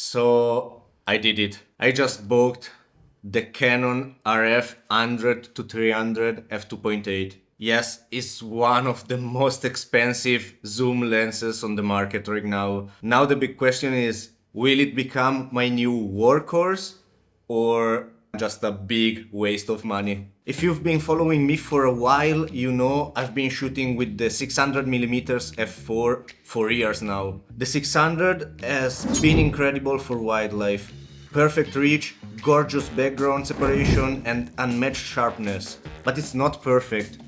So I did it. I just bought the Canon RF 100 to 300 f2.8. Yes, it's one of the most expensive zoom lenses on the market right now. Now the big question is, will it become my new workhorse or just a big waste of money? If you've been following me for a while, you know I've been shooting with the 600mm f4 for years now. The 600 has been incredible for wildlife. Perfect reach, gorgeous background separation and unmatched sharpness. But it's not perfect.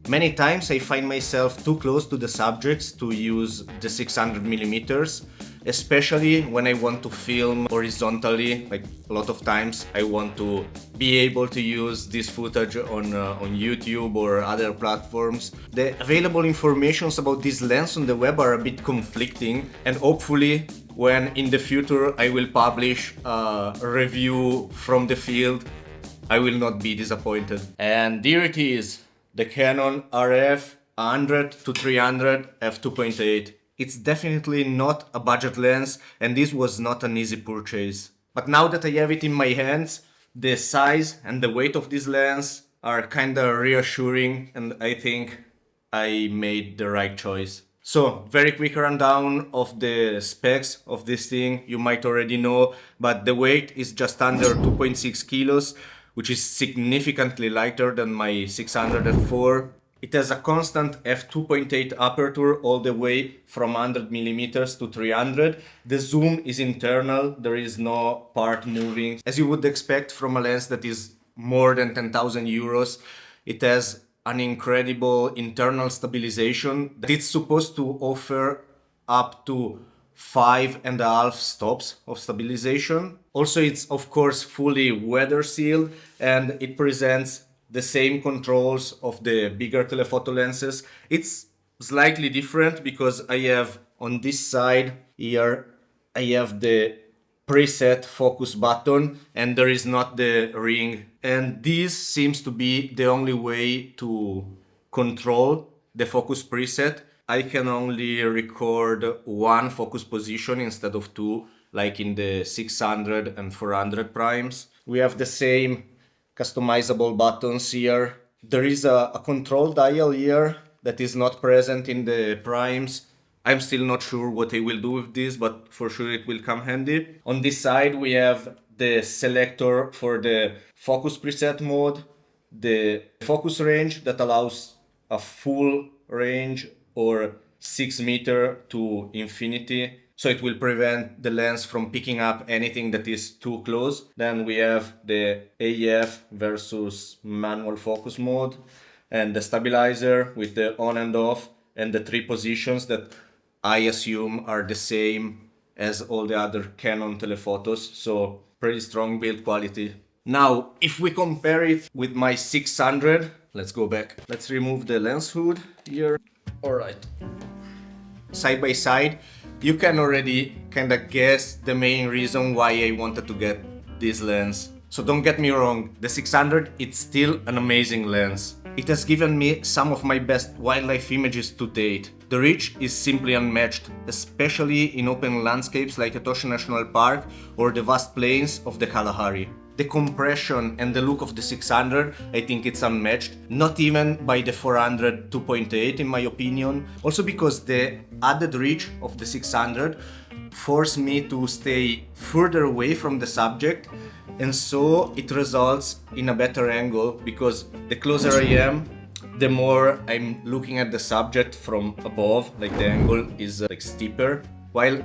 Many times I find myself too close to the subjects to use the 600mm, especially when I want to film horizontally. Like a lot of times I want to be able to use this footage on YouTube or other platforms. The available informations about this lens on the web are a bit conflicting, and hopefully when in the future I will publish a review from the field, I will not be disappointed. And here it is. The Canon RF 100 to 300 f2.8. It's definitely not a budget lens, and this was not an easy purchase. But now that I have it in my hands, the size and the weight of this lens are kinda reassuring, and I think I made the right choice. So, very quick rundown of the specs of this thing. You might already know, but the weight is just under 2.6 kilos, which is significantly lighter than my 600 f4. It has a constant f2.8 aperture all the way from 100mm to 300. The zoom is internal, there is no part moving. As you would expect from a lens that is more than 10,000 euros, it has an incredible internal stabilization. It's supposed to offer up to 5.5 stops of stabilization. Also, it's of course fully weather sealed, and it presents the same controls of the bigger telephoto lenses. It's slightly different because I have on this side here, I have the preset focus button and there is not the ring. And this seems to be the only way to control the focus preset. I can only record one focus position instead of two, like in the 600 and 400 primes. We have the same customizable buttons here. There is a control dial here that is not present in the primes. I'm still not sure what I will do with this, but for sure it will come handy. On this side we have the selector for the focus preset mode, the focus range that allows a full range or 6 meter to infinity. So it will prevent the lens from picking up anything that is too close. Then we have the AF versus manual focus mode and the stabilizer with the on and off and the 3 positions that I assume are the same as all the other Canon telephotos. So pretty strong build quality. Now, if we compare it with my 600, let's go back. Let's remove the lens hood here. Alright. Side by side, you can already kind of guess the main reason why I wanted to get this lens. So don't get me wrong, the 600, it's still an amazing lens. It has given me some of my best wildlife images to date. The reach is simply unmatched, especially in open landscapes like Etosha National Park or the vast plains of the Kalahari. The compression and the look of the 600, I think it's unmatched, not even by the 400 2.8 in my opinion. Also because the added reach of the 600 forced me to stay further away from the subject, and so it results in a better angle because the closer I am, the more I'm looking at the subject from above, like the angle is like steeper, while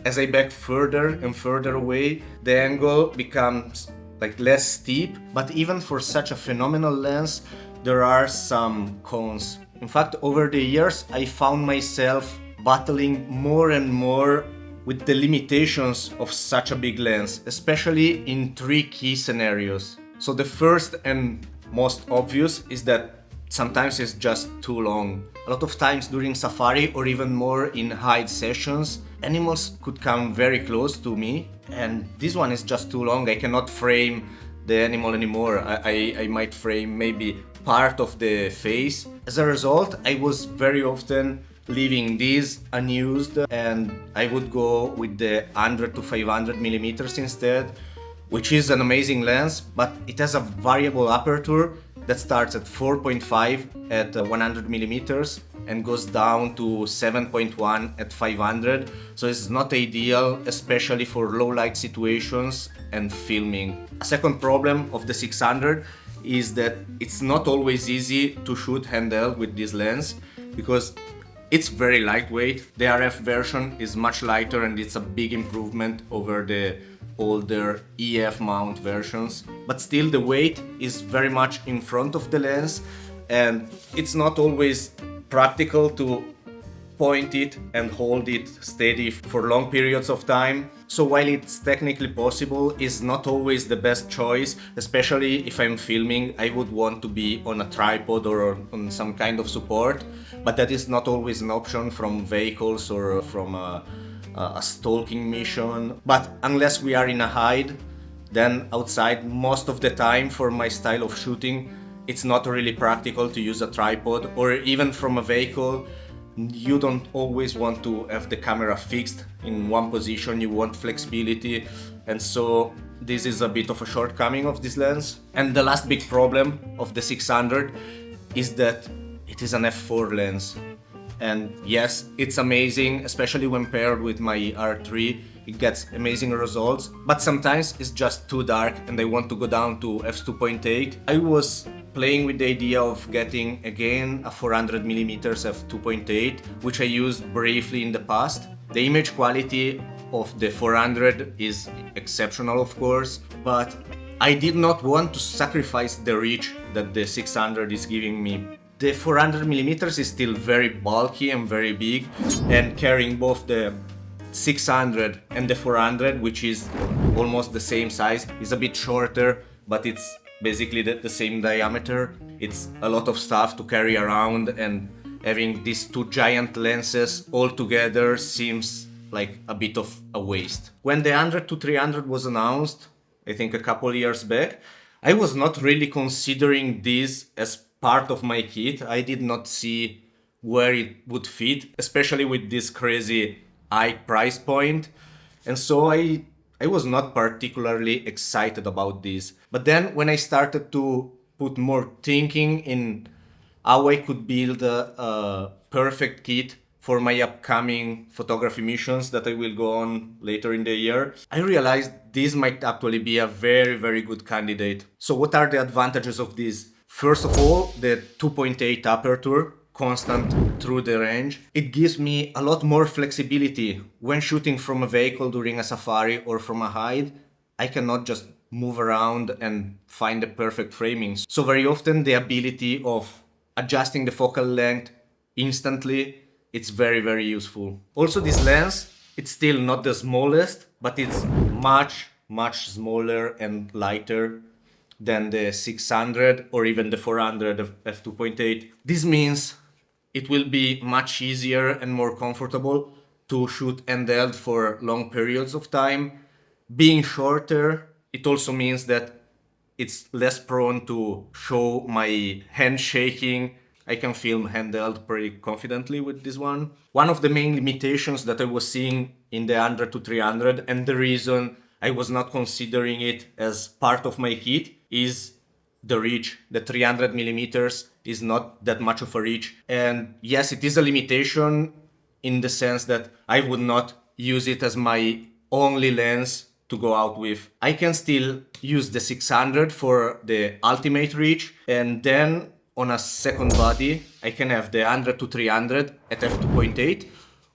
as I back further and further away, the angle becomes like less steep. But even for such a phenomenal lens, there are some cons. In fact, over the years, I found myself battling more and more with the limitations of such a big lens, especially in 3 key scenarios. So the first and most obvious is that sometimes it's just too long. A lot of times during safari or even more in hide sessions, animals could come very close to me, and this one is just too long. I cannot frame the animal anymore. I might frame maybe part of the face. As a result, I was very often leaving these unused, and I would go with the 100 to 500 millimeters instead, which is an amazing lens, but it has a variable aperture that starts at 4.5 at 100 millimeters and goes down to 7.1 at 500. So it's not ideal, especially for low light situations and filming. A second problem of the 600 is that it's not always easy to shoot handheld with this lens because it's very lightweight. The RF version is much lighter and it's a big improvement over the older EF mount versions. But still the weight is very much in front of the lens and it's not always practical to point it and hold it steady for long periods of time. So while it's technically possible, it's not always the best choice, especially if I'm filming. I would want to be on a tripod or on some kind of support, but that is not always an option from vehicles or from a stalking mission. But unless we are in a hide, then outside most of the time for my style of shooting, it's not really practical to use a tripod, or even from a vehicle. You don't always want to have the camera fixed in one position, you want flexibility, and so this is a bit of a shortcoming of this lens. And the last big problem of the 600 is that it is an f4 lens. And yes, it's amazing, especially when paired with my R3, it gets amazing results, but sometimes it's just too dark and I want to go down to f2.8. I was playing with the idea of getting again a 400mm f2.8, which I used briefly in the past. The image quality of the 400 is exceptional, of course, but I did not want to sacrifice the reach that the 600 is giving me. The 400mm is still very bulky and very big, and carrying both the 600 and the 400, which is almost the same size, is a bit shorter, but it's basically the same diameter. It's a lot of stuff to carry around, and having these two giant lenses all together seems like a bit of a waste. When the 100 to 300 was announced, I think a couple years back, I was not really considering this as part of my kit. I did not see where it would fit, especially with this crazy high price point. And so I was not particularly excited about this. But then when I started to put more thinking in how I could build a perfect kit for my upcoming photography missions that I will go on later in the year, I realized this might actually be a very, very good candidate. So what are the advantages of this? First of all, the 2.8 aperture, constant through the range. It gives me a lot more flexibility when shooting from a vehicle during a safari or from a hide. I cannot just move around and find the perfect framing. So very often the ability of adjusting the focal length instantly, it's very, very useful. Also this lens, it's still not the smallest, but it's much, much smaller and lighter than the 600 or even the 400 of f2.8. This means it will be much easier and more comfortable to shoot handheld for long periods of time. Being shorter, it also means that it's less prone to show my hand shaking. I can film handheld pretty confidently with this one. One of the main limitations that I was seeing in the 100 to 300, and the reason I was not considering it as part of my kit, is the reach. The 300 millimeters is not that much of a reach. And yes, it is a limitation in the sense that I would not use it as my only lens to go out with. I can still use the 600 for the ultimate reach, and then on a second body, I can have the 100 to 300 at f2.8,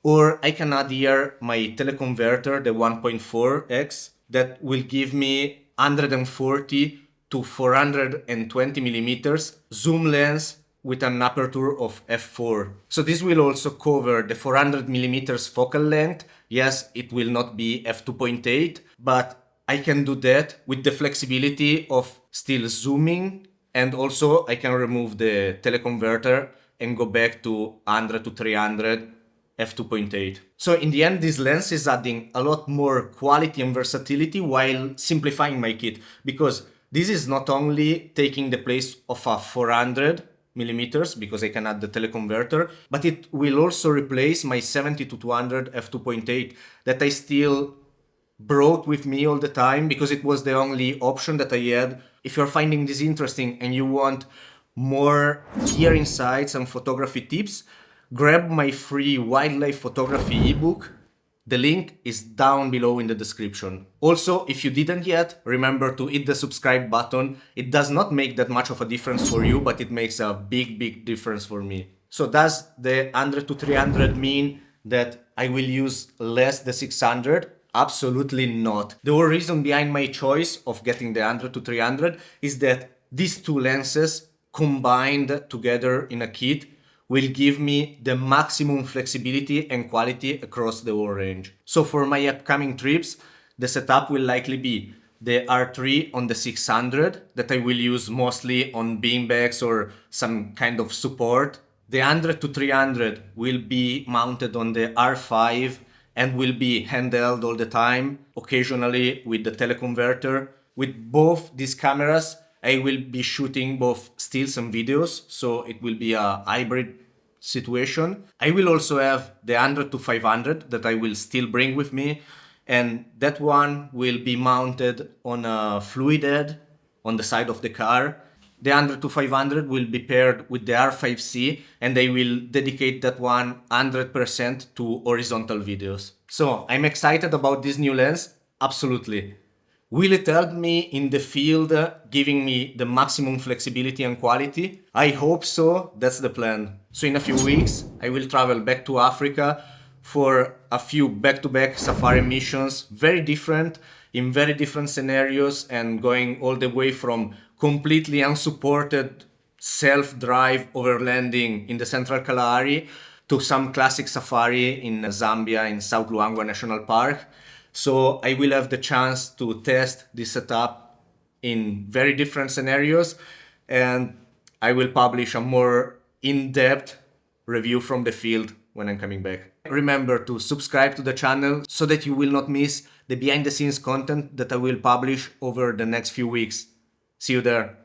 or I can add here my teleconverter, the 1.4x, that will give me 140 to 420 millimeters zoom lens with an aperture of f4. So this will also cover the 400 millimeters focal length. Yes, it will not be f2.8, but I can do that with the flexibility of still zooming, and also I can remove the teleconverter and go back to 100 to 300 f2.8. So in the end, this lens is adding a lot more quality and versatility while simplifying my kit, because this is not only taking the place of a 400 millimeters because I can add the teleconverter, but it will also replace my 70 to 200 f2.8 that I still brought with me all the time because it was the only option that I had. If you're finding this interesting and you want more gear insights and photography tips, grab my free wildlife photography ebook. The link is down below in the description. Also, if you didn't yet, remember to hit the subscribe button. It does not make that much of a difference for you, but it makes a big difference for me. So does the 100 to 300 mean that I will use less the 600? Absolutely not. The whole reason behind my choice of getting the 100 to 300 is that these two lenses combined together in a kit will give me the maximum flexibility and quality across the whole range. So for my upcoming trips, the setup will likely be the R3 on the 600 that I will use mostly on beanbags or some kind of support. The 100 to 300 will be mounted on the R5 and will be handheld all the time, occasionally with the teleconverter. With both these cameras, I will be shooting both stills and videos, so it will be a hybrid situation. I will also have the 100 to 500 that I will still bring with me, and that one will be mounted on a fluid head on the side of the car. The 100 to 500 will be paired with the R5C, and I will dedicate that one 100% to horizontal videos. So I'm excited about this new lens, absolutely. Will it help me in the field, giving me the maximum flexibility and quality? I hope so, that's the plan. So in a few weeks, I will travel back to Africa for a few back-to-back safari missions, very different, in very different scenarios, and going all the way from completely unsupported self-drive overlanding in the Central Kalahari to some classic safari in Zambia in South Luangwa National Park. So I will have the chance to test this setup in very different scenarios, and I will publish a more in-depth review from the field when I'm coming back. Remember to subscribe to the channel so that you will not miss the behind the scenes content that I will publish over the next few weeks. See you there.